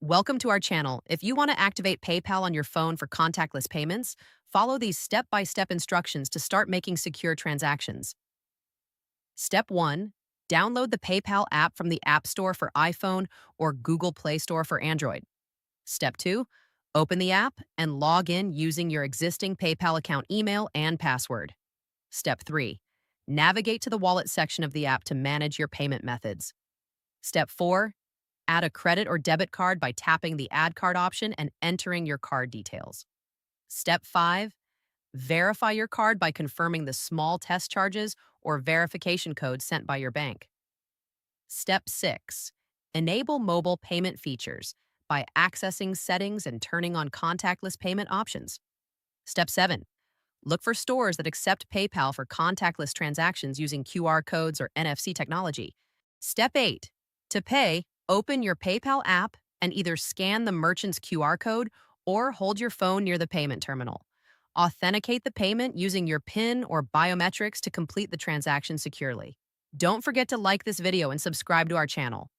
Welcome to our channel. If you want to activate PayPal on your phone for contactless payments, follow these step-by-step instructions to start making secure transactions. Step 1. Download the PayPal app from the App Store for iPhone or Google Play Store for Android. Step 2. Open the app and log in using your existing PayPal account email and password. Step 3. Navigate to the wallet section of the app to manage your payment methods. Step 4. Add a credit or debit card by tapping the Add Card option and entering your card details. Step 5. Verify your card by confirming the small test charges or verification code sent by your bank. Step 6. Enable mobile payment features by accessing settings and turning on contactless payment options. Step 7. Look for stores that accept PayPal for contactless transactions using QR codes or NFC technology. Step 8. To pay, open your PayPal app and either scan the merchant's QR code or hold your phone near the payment terminal. Authenticate the payment using your PIN or biometrics to complete the transaction securely. Don't forget to like this video and subscribe to our channel.